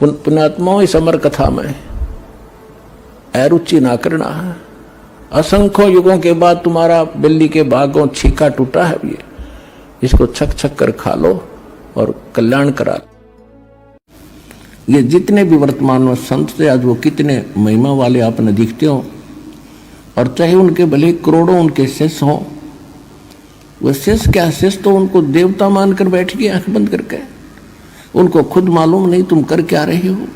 पुण्यात्माओं, इस अमर कथा में अरुचि ना करना है। असंख्य युगों के बाद तुम्हारा बिल्ली के भागों छीका टूटा है, ये इसको छक छक कर खा लो और कल्याण करा लो। ये जितने भी वर्तमान में संत थे, आज वो कितने महिमा वाले आपने दिखते हो, और चाहे उनके भले करोड़ों उनके शिष्य हों, वो शिष्य क्या, शिष्य तो उनको देवता मानकर बैठ गए आंख बंद करके। उनको खुद मालूम नहीं तुम कर क्या रहे हो।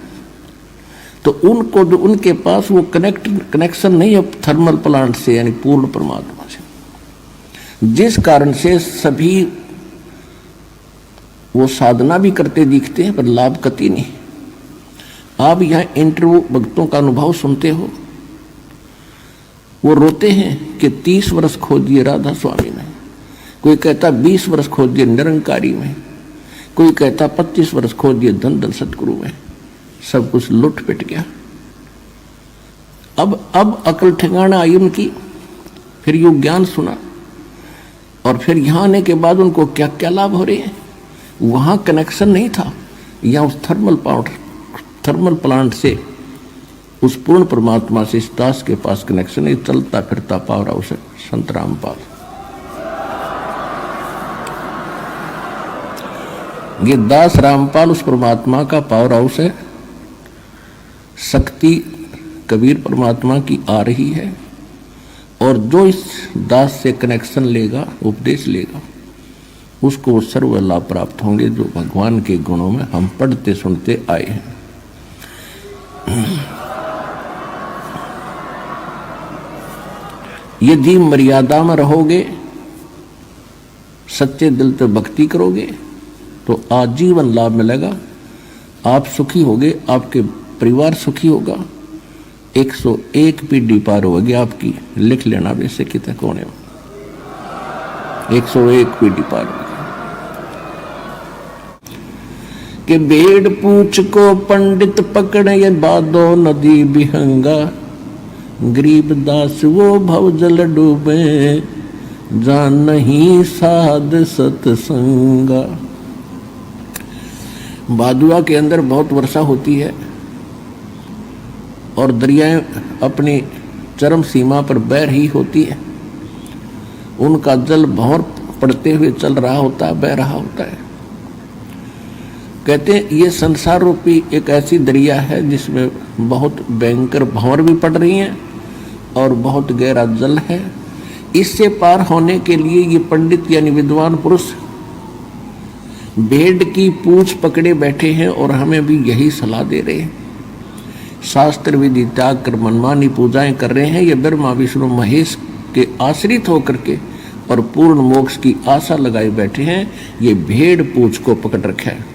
तो उनको जो उनके पास वो कनेक्शन नहीं है थर्मल प्लांट से, यानी पूर्ण परमात्मा से, जिस कारण से सभी वो साधना भी करते दिखते हैं पर लाभ कति नहीं। आप यहाँ इंटरव्यू भक्तों का अनुभव सुनते हो, वो रोते हैं कि 30 वर्ष खोज दिए राधा स्वामी ने, कोई कहता 20 वर्ष खोज दिए निरंकारी में, कोई कहता 25 वर्ष खोज दिए धन धन सतगुरु में, सब कुछ लुट पिट गया। अब अकल ठिकाना आई उनकी, फिर योग ज्ञान सुना, और फिर यहां आने के बाद उनको क्या क्या लाभ हो रहे हैं। वहां कनेक्शन नहीं था, यहाँ उस थर्मल प्लांट से उस पूर्ण परमात्मा से इस दास के पास कनेक्शन है। चलता फिरता पावरा उसे संत रामपाल। ये दास रामपाल उस परमात्मा का पावर हाउस है। शक्ति कबीर परमात्मा की आ रही है, और जो इस दास से कनेक्शन लेगा, उपदेश लेगा, उसको सर्व लाभ प्राप्त होंगे, जो भगवान के गुणों में हम पढ़ते सुनते आए हैं। यदि मर्यादा में रहोगे, सच्चे दिल से भक्ति करोगे, तो आजीवन लाभ मिलेगा। आप सुखी होगे, आपके परिवार सुखी होगा, 101 पीढ़ी पार होगी आपकी। लिख लेना वैसे कितने कोने में 101 पीढ़ी पार होगी। कि भेड़ पूछ को पंडित पकड़े, ये बादो नदी बिहंगा, गरीब दास वो भव जल डूबे, जान नहीं साध सतसंगा। भादुआ के अंदर बहुत वर्षा होती है और दरियाएं अपनी चरम सीमा पर बह रही होती है। उनका जल भंवर पड़ते हुए चल रहा होता है, बह रहा होता है। कहते हैं ये संसार रूपी एक ऐसी दरिया है जिसमें बहुत भयंकर भंवर भी पड़ रही हैं और बहुत गहरा जल है। इससे पार होने के लिए ये पंडित यानी विद्वान पुरुष भेड़ की पूंछ पकड़े बैठे हैं और हमें भी यही सलाह दे रहे हैं। शास्त्र विधि त्याग कर मनमानी पूजाएं कर रहे हैं। ये ब्रह्मा विष्णु महेश के आश्रित होकर के और पूर्ण मोक्ष की आशा लगाए बैठे हैं। ये भेड़ पूंछ को पकड़ रखा है।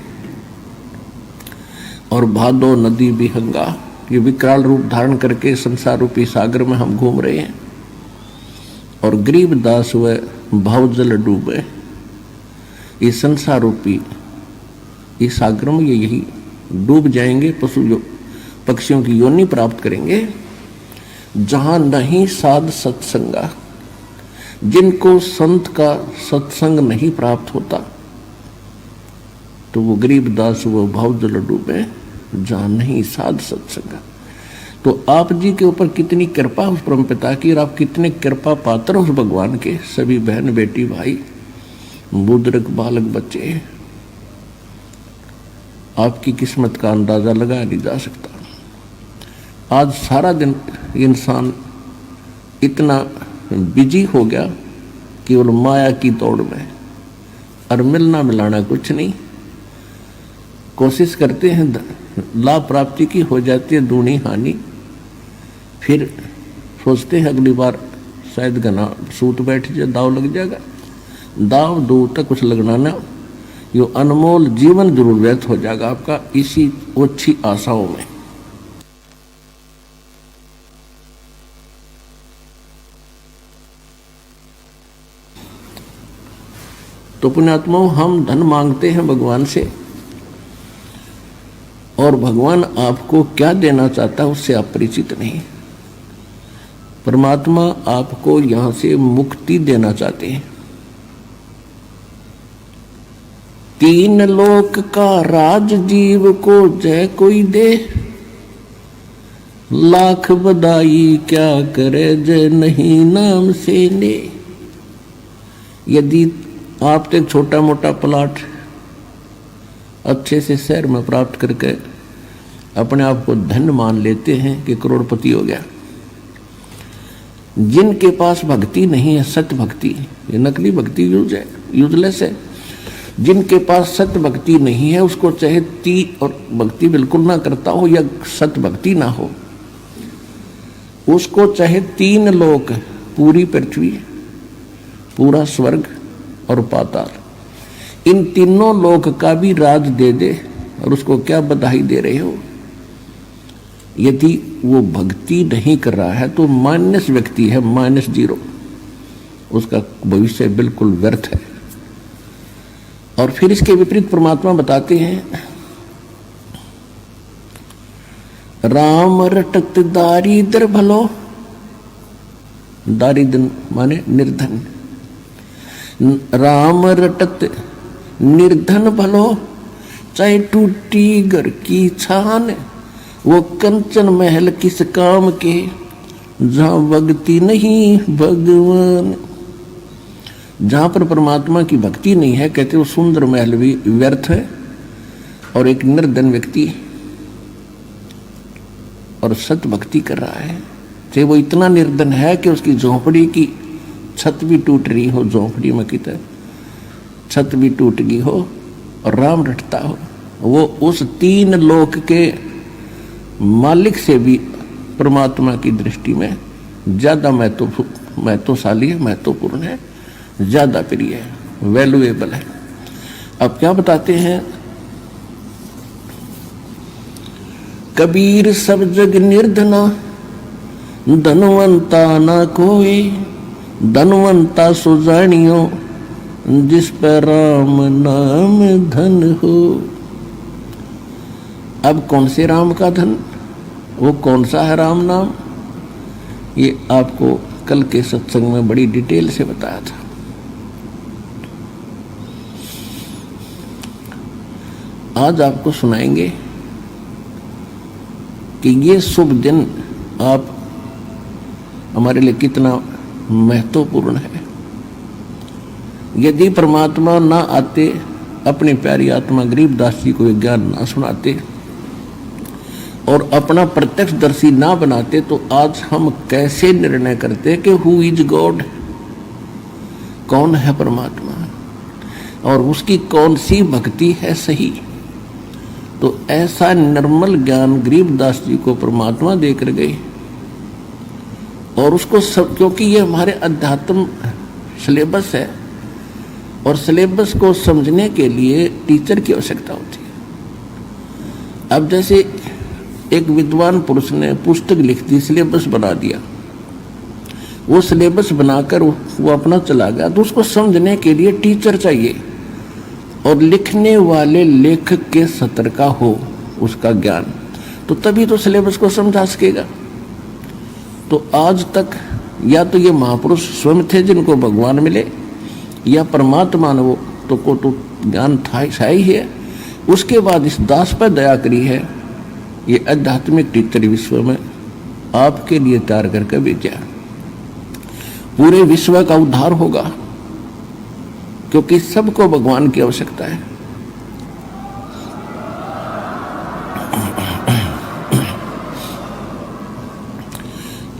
और भादो नदी बिहंगा, ये विकराल रूप धारण करके संसार रूपी सागर में हम घूम रहे हैं। और गरीब दास हुए भव जल डूबे, इस संसार रूपी इस सागर में ये यही डूब जाएंगे। पक्षियों की योनि प्राप्त करेंगे। जहां नहीं साध सत्संगा, जिनको संत का सत्संग नहीं प्राप्त होता, तो वो गरीब दास वो भव जल डूबे, जहां नहीं साध सत्संगा। तो आप जी के ऊपर कितनी कृपा उस परम पिता की, और आप कितने कृपा पात्र उस भगवान के। सभी बहन बेटी भाई बुजुर्ग बालक बच्चे, आपकी किस्मत का अंदाजा लगाया नहीं जा सकता। आज सारा दिन इंसान इतना बिजी हो गया केवल माया की दौड़ में, और मिलना मिलाना कुछ नहीं। कोशिश करते हैं, लाभ प्राप्ति की हो जाती है दूनी हानि, फिर सोचते हैं अगली बार शायद घना सूत बैठ जाए, दाव लग जाएगा। दाव दूर तक कुछ लगना ना, यो अनमोल जीवन जरूर व्यर्थ हो जाएगा आपका इसी ओछी आशाओं में। तो पुण्यात्माओं, हम धन मांगते हैं भगवान से, और भगवान आपको क्या देना चाहता है उससे आप परिचित नहीं। परमात्मा आपको यहां से मुक्ति देना चाहते हैं। तीन लोक का राज जीव को जय कोई दे, लाख बधाई क्या करे जय नहीं नाम से ने। यदि आप एक छोटा मोटा प्लॉट अच्छे से शहर में प्राप्त करके अपने आप को धन मान लेते हैं कि करोड़पति हो गया, जिनके पास भक्ति नहीं है, सत्य भक्ति, ये नकली भक्ति यूजलेस है। जिनके पास सत्य भक्ति नहीं है, उसको चाहे और भक्ति बिल्कुल ना करता हो या सत्य भक्ति ना हो, उसको चाहे तीन लोक, पूरी पृथ्वी, पूरा स्वर्ग और पाताल, इन तीनों लोक का भी राज दे दे और उसको क्या बधाई दे रहे हो। यदि वो भक्ति नहीं कर रहा है तो माइनस व्यक्ति है, -0, उसका भविष्य बिल्कुल व्यर्थ है। और फिर इसके विपरीत परमात्मा बताते हैं, राम रटत दारिद्र भलो, दारिद्र माने निर्धन, राम रटत निर्धन भलो, चाहे टूटी घर की छान, वो कंचन महल किस काम के, जहां भक्ति नहीं भगवान। जहां पर परमात्मा की भक्ति नहीं है, कहते वो सुंदर महल भी व्यर्थ है और एक निर्धन व्यक्ति और सत भक्ति कर रहा है, चाहे वो इतना निर्धन है कि उसकी झोंपड़ी की छत भी टूट रही हो, झोंपड़ी में की छत भी टूट गई हो और राम रटता हो, वो उस तीन लोक के मालिक से भी परमात्मा की दृष्टि में ज्यादा महत्वशाली है, महत्वपूर्ण है, ज्यादा प्रिय है, वैल्यूएबल है। अब क्या बताते हैं, कबीर सब जग निर्धना, धनवंता ना कोई, धनवंता सो जानियो, जिस पर राम नाम धन हो। अब कौन से राम का धन, वो कौन सा है राम नाम, ये आपको कल के सत्संग में बड़ी डिटेल से बताया था। आज आपको सुनाएंगे कि ये शुभ दिन आप हमारे लिए कितना महत्वपूर्ण है। यदि परमात्मा ना आते, अपनी प्यारी आत्मा गरीबदास जी को ज्ञान ना सुनाते और अपना प्रत्यक्षदर्शी ना बनाते, तो आज हम कैसे निर्णय करते कि हु इज गॉड, कौन है परमात्मा और उसकी कौन सी भक्ति है सही। तो ऐसा निर्मल ज्ञान गरीबदास जी को परमात्मा देकर गए और उसको सब, क्योंकि ये हमारे अध्यात्म सिलेबस है और सिलेबस को समझने के लिए टीचर की आवश्यकता होती है। अब जैसे एक विद्वान पुरुष ने पुस्तक लिख दी, सिलेबस बना दिया, वो सिलेबस बनाकर वो अपना चला गया, तो उसको समझने के लिए टीचर चाहिए और लिखने वाले लेखक के सत्र का हो उसका ज्ञान, तो तभी तो सिलेबस को समझा सकेगा। तो आज तक या तो ये महापुरुष स्वयं थे जिनको भगवान मिले, या परमात्मा ने वो तो को तो ज्ञान था ही है, उसके बाद इस दास पर दया करी है, ये आध्यात्मिक टीचर विश्व में आपके लिए तैयार करके भेजा। पूरे विश्व का उद्धार होगा, क्योंकि सबको भगवान की आवश्यकता है।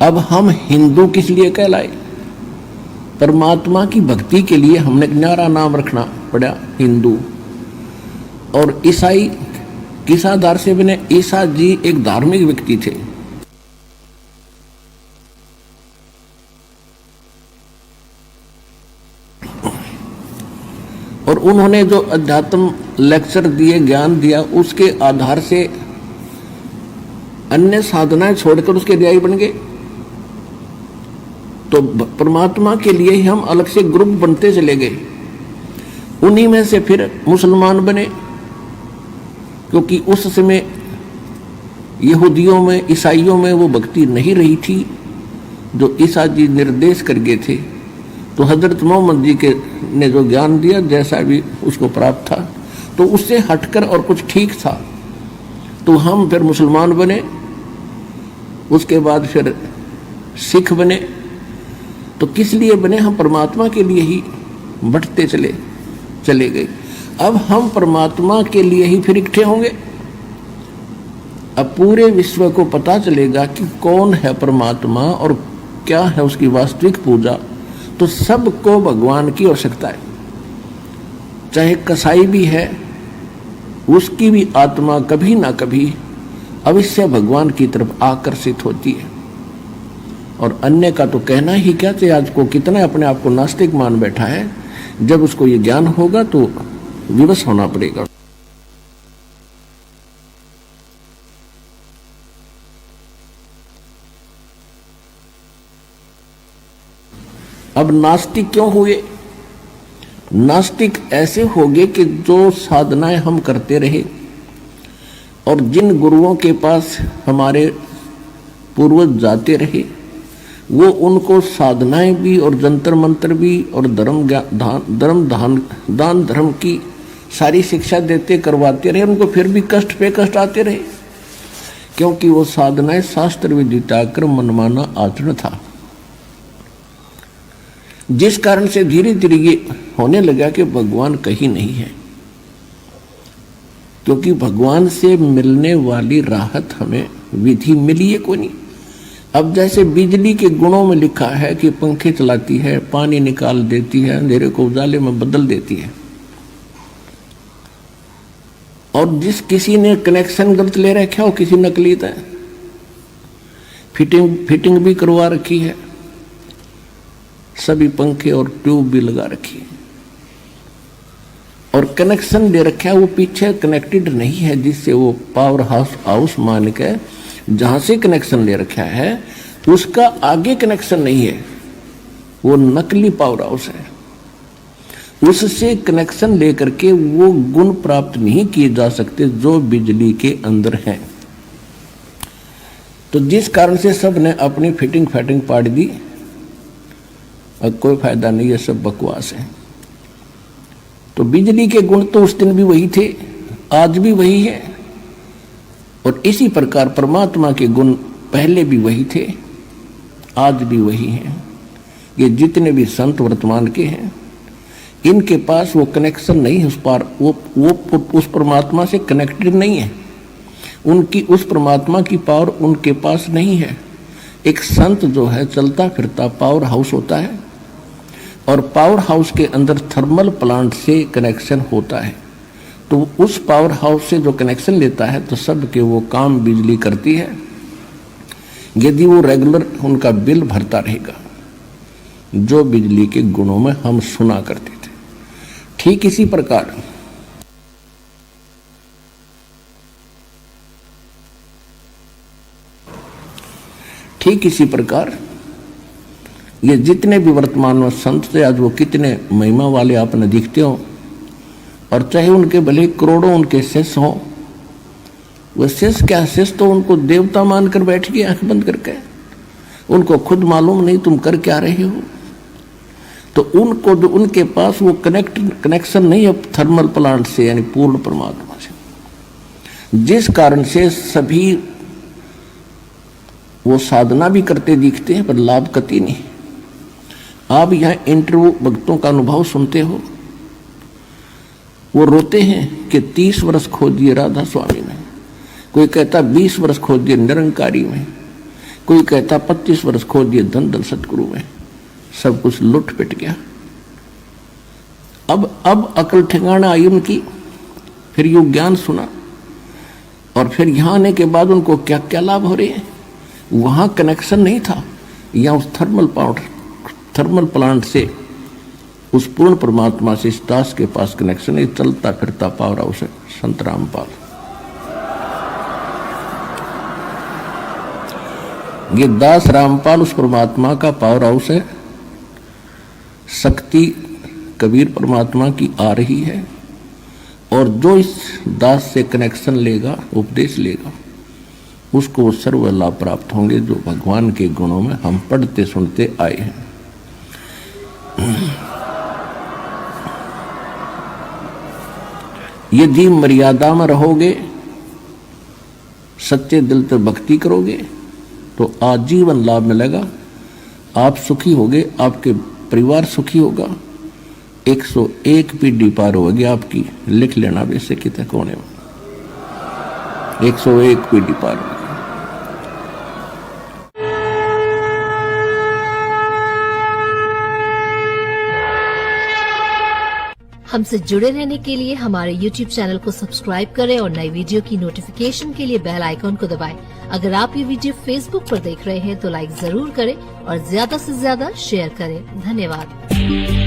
अब हम हिंदू किस लिए कहलाए, परमात्मा की भक्ति के लिए हमने न्यारा नाम रखना पड़ा हिंदू। और ईसाई किस आधार से बने, ईसा जी एक धार्मिक व्यक्ति थे, और उन्होंने जो अध्यात्म लेक्चर दिए, ज्ञान दिया, उसके आधार से अन्य साधनाएं छोड़कर उसके अनुयायी बन गए। तो परमात्मा के लिए ही हम अलग से ग्रुप बनते चले गए। उन्हीं में से फिर मुसलमान बने, क्योंकि उस समय यहूदियों में, ईसाइयों में वो भक्ति नहीं रही थी जो ईसा जी निर्देश कर गए थे। तो हजरत मोहम्मद जी के ने जो ज्ञान दिया, जैसा भी उसको प्राप्त था, तो उससे हटकर और कुछ ठीक था, तो हम फिर मुसलमान बने, उसके बाद फिर सिख बने। तो किस लिए बने? हम परमात्मा के लिए ही बढ़ते चले गए। अब हम परमात्मा के लिए ही फिर इकट्ठे होंगे। अब पूरे विश्व को पता चलेगा कि कौन है परमात्मा और क्या है उसकी वास्तविक पूजा, तो सबको भगवान की आवश्यकता है। चाहे कसाई भी है, उसकी भी आत्मा कभी ना कभी अवश्य भगवान की तरफ आकर्षित होती है। और अन्य का तो कहना ही क्या चाहिए, आज को कितना अपने आप को नास्तिक मान बैठा है। जब उसको ये ज्ञान होगा तो विवश होना पड़ेगा। अब नास्तिक क्यों हुए? नास्तिक ऐसे हो गए कि जो साधनाएं हम करते रहे और जिन गुरुओं के पास हमारे पूर्वज जाते रहे, वो उनको साधनाएं भी और जंतर मंत्र भी और दान धर्म की सारी शिक्षा देते करवाते रहे। उनको फिर भी कष्ट पे कष्ट आते रहे, क्योंकि वो साधनाएं शास्त्र विदिता क्रम मनमाना आचरण था, जिस कारण से धीरे धीरे ये होने लगा कि भगवान कहीं नहीं है। क्योंकि भगवान से मिलने वाली राहत हमें विधि मिली है कोई नहीं। अब जैसे बिजली के गुणों में लिखा है कि पंखे चलाती है, पानी निकाल देती है, अंधेरे को उजाले में बदल देती है, और जिस किसी ने कनेक्शन गलत ले रखा हो, किसी नकली था, फिटिंग भी करवा रखी है, सभी पंखे और ट्यूब भी लगा रखी है, और कनेक्शन दे रखा है वो पीछे कनेक्टेड नहीं है, जिससे वो पावर हाउस मान के जहां से कनेक्शन ले रखा है उसका आगे कनेक्शन नहीं है, वो नकली पावर हाउस है। उससे कनेक्शन लेकर के वो गुण प्राप्त नहीं किए जा सकते जो बिजली के अंदर हैं। तो जिस कारण से सब ने अपनी फिटिंग फैटिंग पाड़ दी, अब कोई फायदा नहीं है, सब बकवास है। तो बिजली के गुण तो उस दिन भी वही थे, आज भी वही है, और इसी प्रकार परमात्मा के गुण पहले भी वही थे, आज भी वही हैं। ये जितने भी संत वर्तमान के हैं, इनके पास वो कनेक्शन नहीं है, उस पार वो उस परमात्मा से कनेक्टेड नहीं है, उनकी उस परमात्मा की पावर उनके पास नहीं है। एक संत जो है चलता फिरता पावर हाउस होता है, और पावर हाउस के अंदर थर्मल प्लांट से कनेक्शन होता है, तो उस पावर हाउस से जो कनेक्शन लेता है तो सब के वो काम बिजली करती है, यदि वो रेगुलर उनका बिल भरता रहेगा, जो बिजली के गुणों में हम सुना करते थे। ठीक इसी प्रकार ये जितने भी वर्तमान में संत थे, आज वो कितने महिमा वाले आपने दिखते हो, और चाहे उनके भले करोड़ों उनके शिष्य हों, वो शिष्य क्या, शिष्य तो उनको देवता मानकर बैठ गए आंख बंद करके, उनको खुद मालूम नहीं तुम कर क्या रहे हो। तो उनको जो उनके पास वो कनेक्शन नहीं है थर्मल प्लांट से, यानी पूर्ण परमात्मा से, जिस कारण से सभी वो साधना भी करते दिखते हैं पर लाभ कति नहीं। आप यहाँ इंटरव्यू भक्तों का अनुभव सुनते हो, वो रोते हैं कि 30 वर्ष खो दिए राधा स्वामी में, कोई कहता 20 वर्ष खो दिए निरंकारी में, कोई कहता 25 वर्ष खो दिए धन दल सतगुरु में, सब कुछ लुट पिट गया। अब अकल ठिकाना आई उनकी, फिर योग ज्ञान सुना, और फिर यहाँ आने के बाद उनको क्या क्या लाभ हो रहे हैं। वहाँ कनेक्शन नहीं था, यहाँ उस थर्मल प्लांट से उस पूर्ण परमात्मा से इस दास के पास कनेक्शन है, चलता फिरता पावर हाउस है संत रामपाल। ये दास रामपाल उस परमात्मा का पावर हाउस है। शक्ति कबीर परमात्मा की आ रही है, और जो इस दास से कनेक्शन लेगा, उपदेश लेगा, उसको वो सर्व लाभ प्राप्त होंगे जो भगवान के गुणों में हम पढ़ते सुनते आए हैं। यदि मर्यादा में रहोगे, सच्चे दिल से भक्ति करोगे तो आजीवन लाभ मिलेगा। आप सुखी होगे, आपके परिवार सुखी होगा, 101 पीढ़ी पार होगी आपकी। लिख लेना वैसे कितने कोने में 101 पीढ़ी पार होगी। हमसे जुड़े रहने के लिए हमारे YouTube चैनल को सब्सक्राइब करें और नई वीडियो की नोटिफिकेशन के लिए बेल आइकॉन को दबाएं। अगर आप ये वीडियो Facebook पर देख रहे हैं तो लाइक जरूर करें और ज्यादा से ज्यादा शेयर करें। धन्यवाद।